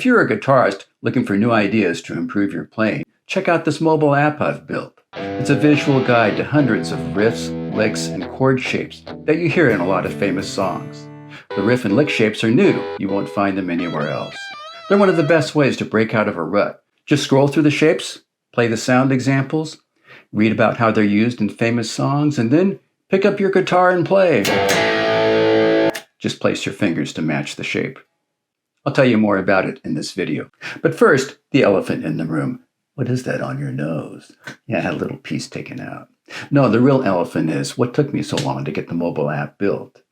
If you're a guitarist looking for new ideas to improve your playing, check out this mobile app I've built. It's a visual guide to hundreds of riffs, licks, and chord shapes that you hear in a lot of famous songs. The riff and lick shapes are new. You won't find them anywhere else. They're one of the best ways to break out of a rut. Just scroll through the shapes, play the sound examples, read about how they're used in famous songs, and then pick up your guitar and play. Just place your fingers to match the shape. I'll tell you more about it in this video. But first, the elephant in the room. What is that on your nose? Yeah, I had a little piece taken out. No, the real elephant is what took me so long to get the mobile app built.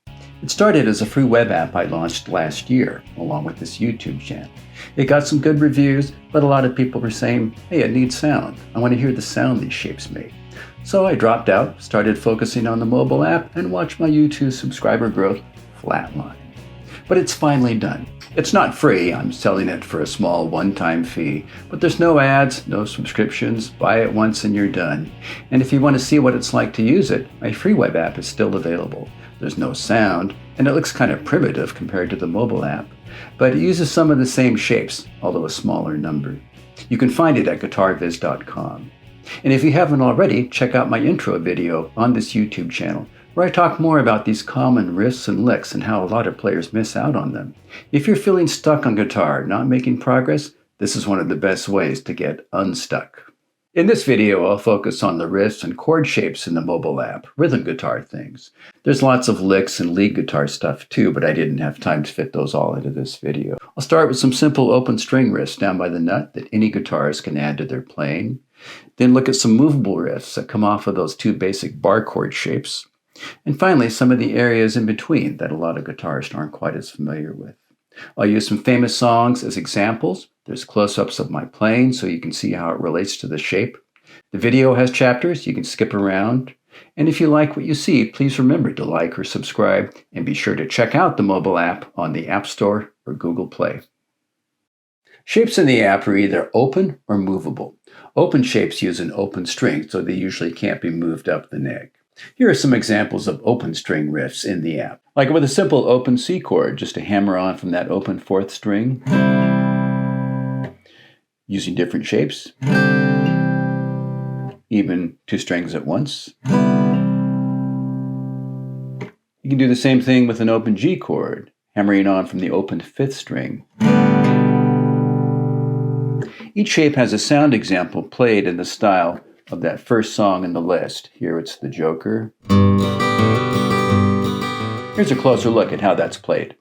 It started as a free web app I launched last year, along with this YouTube channel. It got some good reviews, but a lot of people were saying, hey, it needs sound. I want to hear the sound these shapes make. So I dropped out, started focusing on the mobile app, and watched my YouTube subscriber growth flatline. But it's finally done. It's not free. I'm selling it for a small one-time fee, but there's no ads, no subscriptions. Buy it once and you're done. And if you want to see what it's like to use it, my free web app is still available. There's no sound, and it looks kind of primitive compared to the mobile app, but it uses some of the same shapes, although a smaller number. You can find it at guitarviz.com. And if you haven't already, check out my intro video on this YouTube channel, where I talk more about these common riffs and licks and how a lot of players miss out on them. If you're feeling stuck on guitar, not making progress, this is one of the best ways to get unstuck. In this video, I'll focus on the riffs and chord shapes in the mobile app, rhythm guitar things. There's lots of licks and lead guitar stuff too, but I didn't have time to fit those all into this video. I'll start with some simple open string riffs down by the nut that any guitarist can add to their playing. Then look at some movable riffs that come off of those two basic bar chord shapes. And finally, some of the areas in between that a lot of guitarists aren't quite as familiar with. I'll use some famous songs as examples. There's close-ups of my playing so you can see how it relates to the shape. The video has chapters you can skip around. And if you like what you see, please remember to like or subscribe, and be sure to check out the mobile app on the App Store or Google Play. Shapes in the app are either open or movable. Open shapes use an open string, so they usually can't be moved up the neck. Here are some examples of open string riffs in the app. Like with a simple open C chord, just to hammer on from that open fourth string. Using different shapes. Even two strings at once. You can do the same thing with an open G chord, hammering on from the open fifth string. Each shape has a sound example played in the style of that first song in the list. Here it's the Joker. Here's a closer look at how that's played.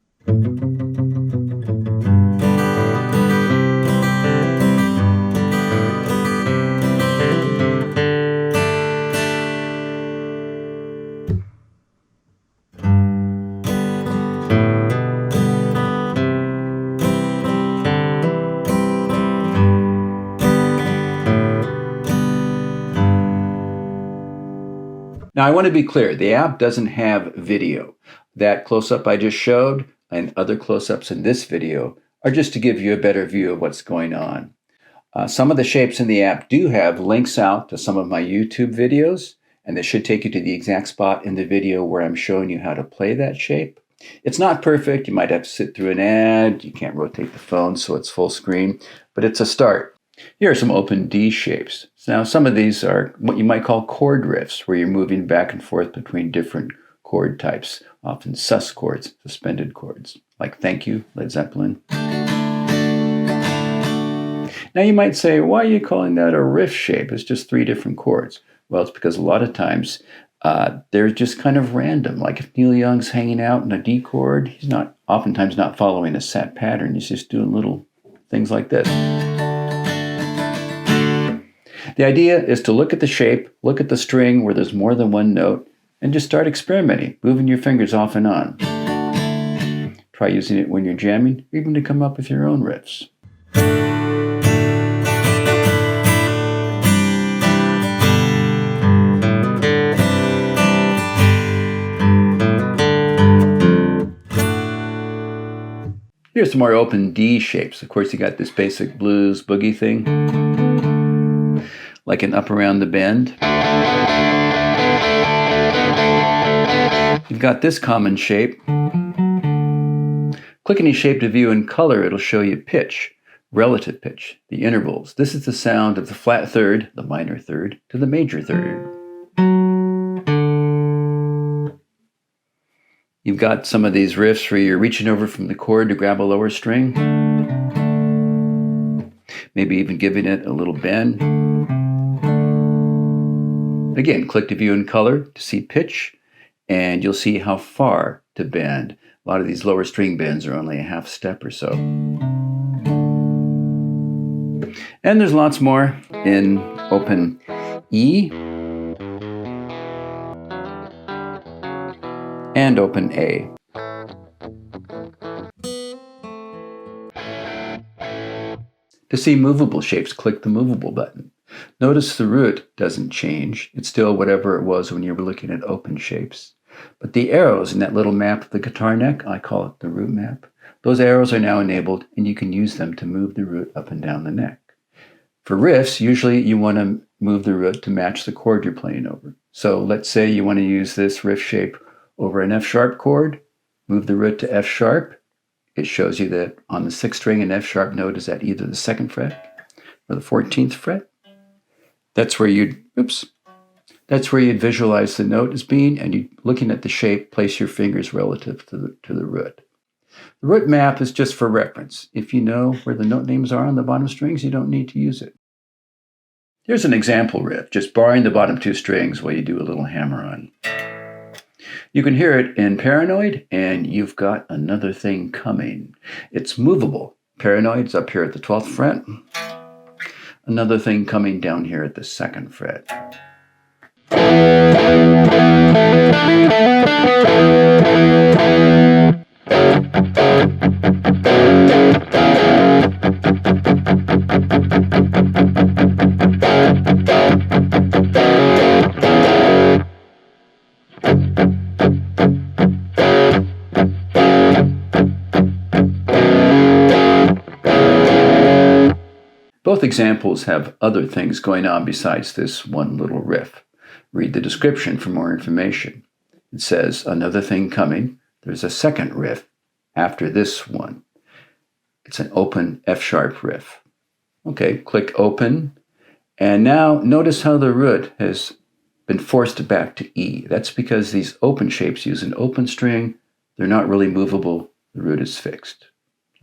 Now I want to be clear, the app doesn't have video. That close-up I just showed and other close-ups in this video are just to give you a better view of what's going on. Some of the shapes in the app do have links out to some of my YouTube videos, and they should take you to the exact spot in the video where I'm showing you how to play that shape. It's not perfect. You might have to sit through an ad. You can't rotate the phone so it's full screen, but it's a start. Here are some open D shapes. Now, some of these are what you might call chord riffs, where you're moving back and forth between different chord types, often sus chords, suspended chords, like Thank You, Led Zeppelin. Now you might say, why are you calling that a riff shape? It's just three different chords. Well, it's because a lot of times they're just kind of random. Like if Neil Young's hanging out in a D chord, he's oftentimes not following a set pattern. He's just doing little things like this. The idea is to look at the shape, look at the string where there's more than one note, and just start experimenting, moving your fingers off and on. Try using it when you're jamming, or even to come up with your own riffs. Here's some more open D shapes. Of course, you got this basic blues boogie thing, like an up around the bend. You've got this common shape. Click any shape to view in color, it'll show you pitch. Relative pitch, the intervals. This is the sound of the flat third, the minor third, to the major third. You've got some of these riffs where you're reaching over from the chord to grab a lower string, maybe even giving it a little bend. Again, click to view in color to see pitch, and you'll see how far to bend. A lot of these lower string bends are only a half step or so. And there's lots more in open E and open A. To see movable shapes, click the movable button. Notice the root doesn't change. It's still whatever it was when you were looking at open shapes. But the arrows in that little map of the guitar neck, I call it the root map, those arrows are now enabled and you can use them to move the root up and down the neck. For riffs, usually you want to move the root to match the chord you're playing over. So let's say you want to use this riff shape over an F sharp chord, move the root to F sharp. It shows you that on the 6th string, an F sharp note is at either the 2nd fret or the 14th fret. That's where you'd visualize the note as being, and you, looking at the shape, place your fingers relative to the root. The root map is just for reference. If you know where the note names are on the bottom strings, you don't need to use it. Here's an example riff, just barring the bottom 2 strings while you do a little hammer on. You can hear it in Paranoid, and you've got another thing coming. It's movable. Paranoid's up here at the 12th fret. Another thing coming down here at the 2nd fret. Both examples have other things going on besides this one little riff. Read the description for more information. It says, another thing coming. There's a second riff after this one. It's an open F sharp riff. Okay, click open. And now notice how the root has been forced back to E. That's because these open shapes use an open string. They're not really movable. The root is fixed.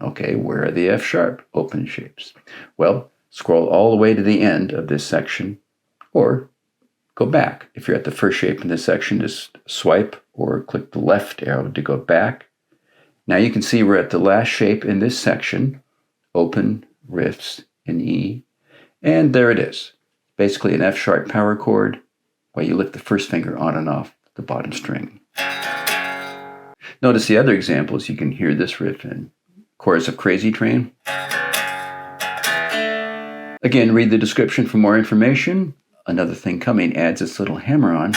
Okay, where are the F sharp open shapes? Well, scroll all the way to the end of this section, or go back. If you're at the first shape in this section, just swipe or click the left arrow to go back. Now you can see we're at the last shape in this section, open riffs in E, and there it is. Basically an F sharp power chord while you lift the first finger on and off the bottom string. Notice the other examples. You can hear this riff in Chorus of Crazy Train. Again, read the description for more information. Another thing coming adds this little hammer-on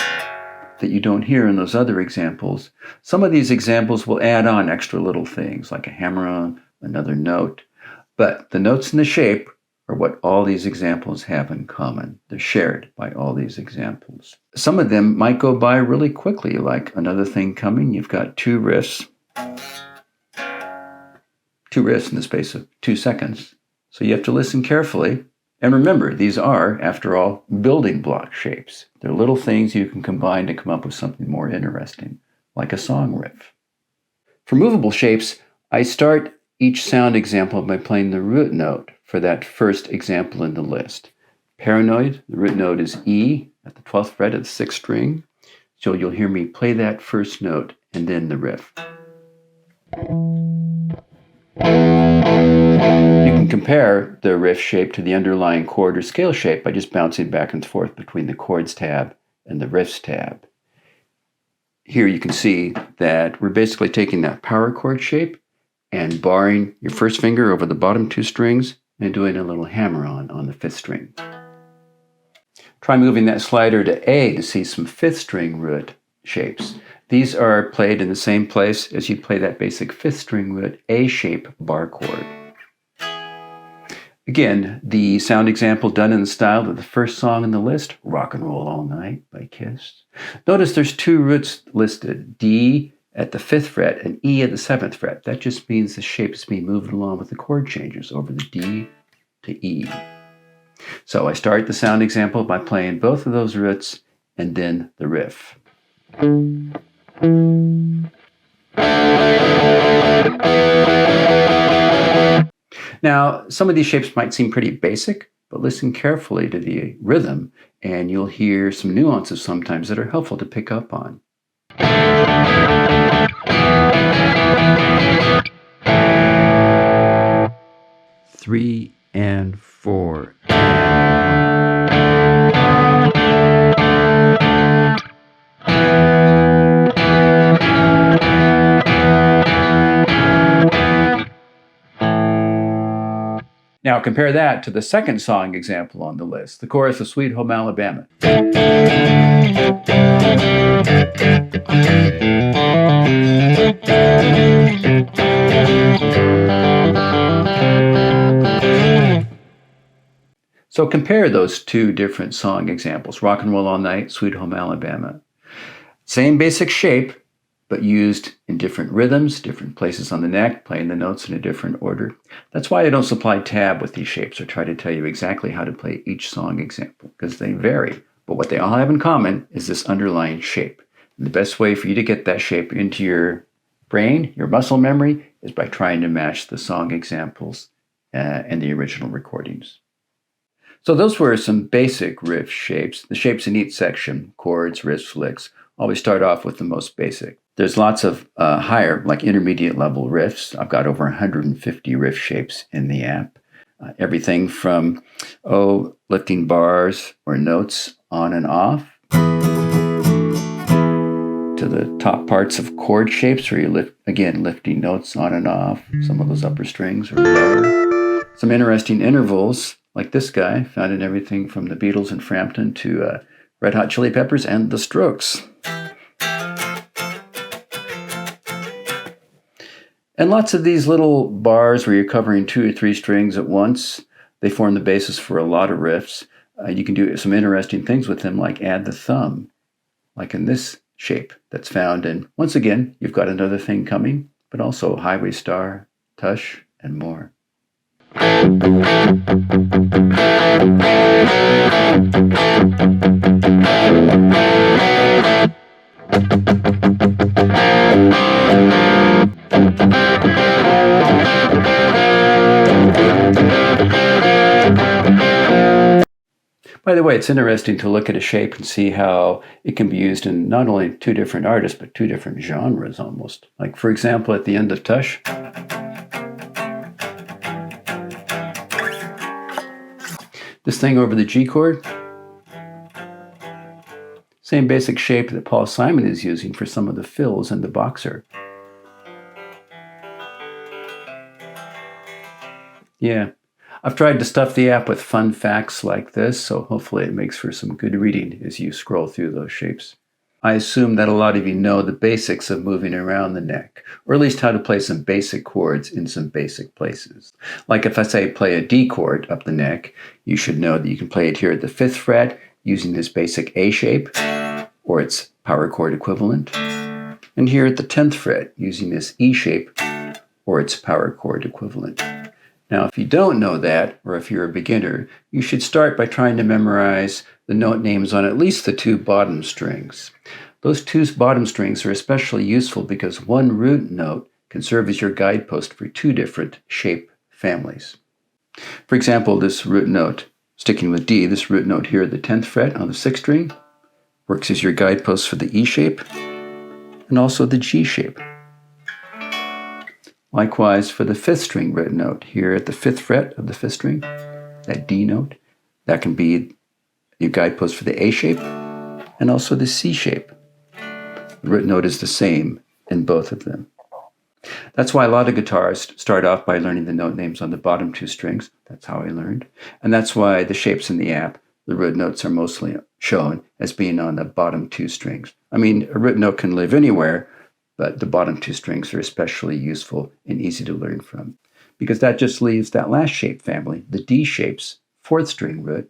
that you don't hear in those other examples. Some of these examples will add on extra little things like a hammer-on, another note, but the notes and the shape are what all these examples have in common. They're shared by all these examples. Some of them might go by really quickly, like another thing coming. You've got two riffs in the space of 2 seconds. So you have to listen carefully. And remember, these are, after all, building block shapes. They're little things you can combine to come up with something more interesting, like a song riff. For movable shapes, I start each sound example by playing the root note for that first example in the list. Paranoid, the root note is E at the 12th fret of the 6th string. So you'll hear me play that first note and then the riff. You can compare the riff shape to the underlying chord or scale shape by just bouncing back and forth between the chords tab and the riffs tab. Here you can see that we're basically taking that power chord shape and barring your first finger over the bottom 2 strings and doing a little hammer-on the 5th string. Try moving that slider to A to see some 5th string root shapes. These are played in the same place as you'd play that basic 5th string root A shape bar chord. Again, the sound example done in the style of the first song in the list, Rock and Roll All Night by Kiss. Notice there's 2 roots listed, D at the 5th fret, an E at the 7th fret. That just means the shape is being moved along with the chord changes over the D to E. So I start the sound example by playing both of those roots and then the riff. Now, some of these shapes might seem pretty basic, but listen carefully to the rhythm and you'll hear some nuances sometimes that are helpful to pick up on. Three and four. Now compare that to the second song example on the list, the chorus of Sweet Home Alabama. So compare those two different song examples, Rock and Roll All Night, Sweet Home Alabama. Same basic shape, but used in different rhythms, different places on the neck, playing the notes in a different order. That's why I don't supply tab with these shapes or try to tell you exactly how to play each song example, because they vary. But what they all have in common is this underlying shape. And the best way for you to get that shape into your brain, your muscle memory, is by trying to match the song examples and the original recordings. So those were some basic riff shapes. The shapes in each section, chords, riffs, licks, always start off with the most basic. There's lots of higher, like intermediate level riffs. I've got over 150 riff shapes in the app. Everything from, lifting bars or notes on and off, to the top parts of chord shapes where you lifting notes on and off, some of those upper strings or lower. Some interesting intervals, like this guy, found in everything from the Beatles and Frampton to Red Hot Chili Peppers and the Strokes. And lots of these little bars where you're covering 2 or 3 strings at once, they form the basis for a lot of riffs. You can do some interesting things with them, like add the thumb, like in this shape that's found in, once again, You've Got Another Thing Coming, but also Highway Star, Tush, and more. By the way, it's interesting to look at a shape and see how it can be used in not only 2 different artists, but 2 different genres almost. Like, for example, at the end of Tush, this thing over the G chord, same basic shape that Paul Simon is using for some of the fills in the Boxer. Yeah. I've tried to stuff the app with fun facts like this, so hopefully it makes for some good reading as you scroll through those shapes. I assume that a lot of you know the basics of moving around the neck, or at least how to play some basic chords in some basic places. Like if I say play a D chord up the neck, you should know that you can play it here at the 5th fret using this basic A shape, or its power chord equivalent, and here at the 10th fret using this E shape, or its power chord equivalent. Now, if you don't know that, or if you're a beginner, you should start by trying to memorize the note names on at least the 2 bottom strings. Those 2 bottom strings are especially useful because one root note can serve as your guidepost for 2 different shape families. For example, this root note, sticking with D, this root note here at the 10th fret on the 6th string, works as your guidepost for the E shape and also the G shape. Likewise, for the 5th string root note here at the 5th fret of the 5th string, that D note, that can be your guidepost for the A shape and also the C shape. The root note is the same in both of them. That's why a lot of guitarists start off by learning the note names on the bottom 2 strings. That's how I learned. And that's why the shapes in the app, the root notes are mostly shown as being on the bottom 2 strings. I mean, a root note can live anywhere, but the bottom 2 strings are especially useful and easy to learn from, because that just leaves that last shape family, the D shapes, 4th string root.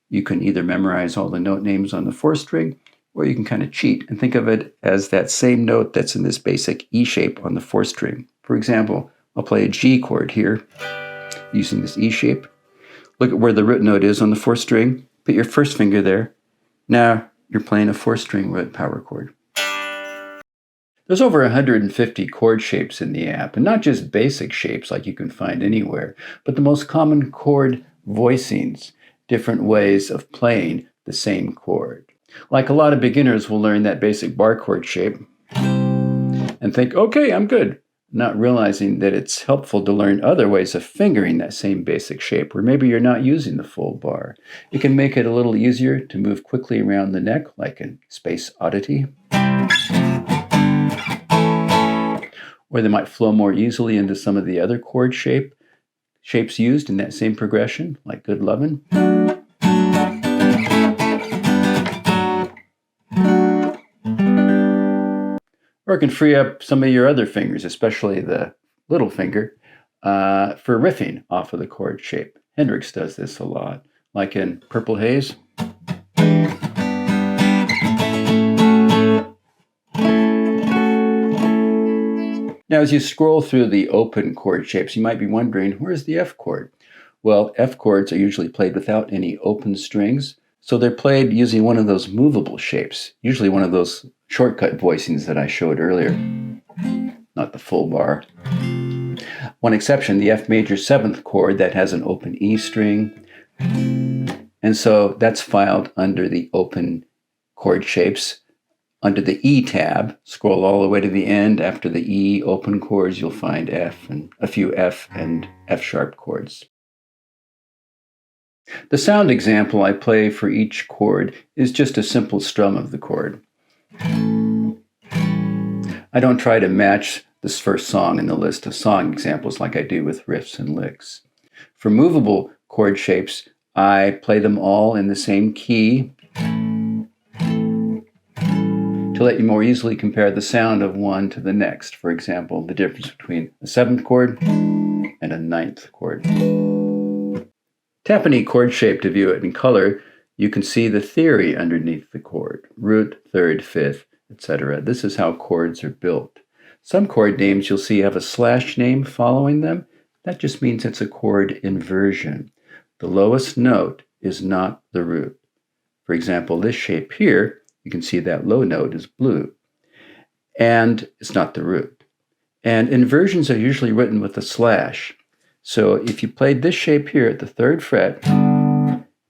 You can either memorize all the note names on the 4th string, Or you can kind of cheat and think of it as that same note that's in this basic E shape on the 4th string. For example, I'll play a G chord here using this E shape. Look at where the root note is on the 4th string. Put your first finger there. Now you're playing a 4th string root power chord. There's over 150 chord shapes in the app, and not just basic shapes like you can find anywhere, but the most common chord voicings, different ways of playing the same chord. Like a lot of beginners will learn that basic bar chord shape and think, okay, I'm good, not realizing that it's helpful to learn other ways of fingering that same basic shape where maybe you're not using the full bar. It can make it a little easier to move quickly around the neck, like in Space Oddity. Or they might flow more easily into some of the other chord shapes used in that same progression, like Good Lovin'. Or it can free up some of your other fingers, especially the little finger, for riffing off of the chord shape. Hendrix does this a lot, like in Purple Haze. Now, as you scroll through the open chord shapes, you might be wondering, where's the F chord? Well, F chords are usually played without any open strings, so they're played using one of those movable shapes, usually one of those shortcut voicings that I showed earlier, not the full bar. One exception, the F major 7th chord that has an open E string, and so that's filed under the open chord shapes. Under the E tab, scroll all the way to the end. After the E open chords, you'll find F and a few F and F sharp chords. The sound example I play for each chord is just a simple strum of the chord. I don't try to match this first song in the list of song examples like I do with riffs and licks. For movable chord shapes, I play them all in the same key to let you more easily compare the sound of one to the next. For example, the difference between a 7th chord and a 9th chord. Tap any chord shape to view it in color. You can see the theory underneath the chord, root, 3rd, 5th, etc. This is how chords are built. Some chord names you'll see have a slash name following them. That just means it's a chord inversion. The lowest note is not the root. For example, this shape here, you can see that low note is blue, and it's not the root. And inversions are usually written with a slash. So if you played this shape here at the 3rd fret,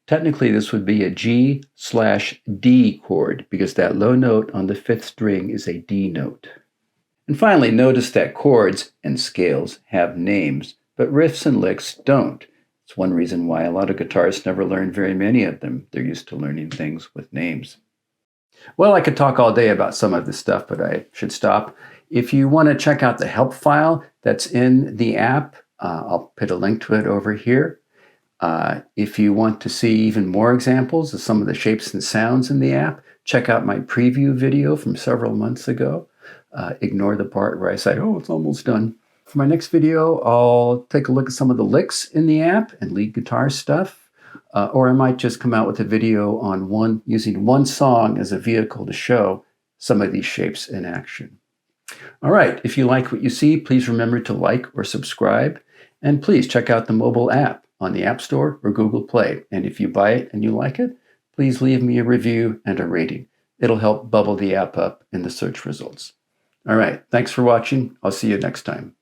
technically this would be a G/D chord because that low note on the 5th string is a D note. And finally, notice that chords and scales have names, but riffs and licks don't. It's one reason why a lot of guitarists never learn very many of them. They're used to learning things with names. Well, I could talk all day about some of this stuff, but I should stop. If you want to check out the help file that's in the app, I'll put a link to it over here. If you want to see even more examples of some of the shapes and sounds in the app, check out my preview video from several months ago. Ignore the part where I say, oh, it's almost done. For my next video, I'll take a look at some of the licks in the app and lead guitar stuff. Or I might just come out with a video on using one song as a vehicle to show some of these shapes in action. All right, if you like what you see, please remember to like or subscribe. And please check out the mobile app on the App Store or Google Play. And if you buy it and you like it, please leave me a review and a rating. It'll help bubble the app up in the search results. All right, thanks for watching. I'll see you next time.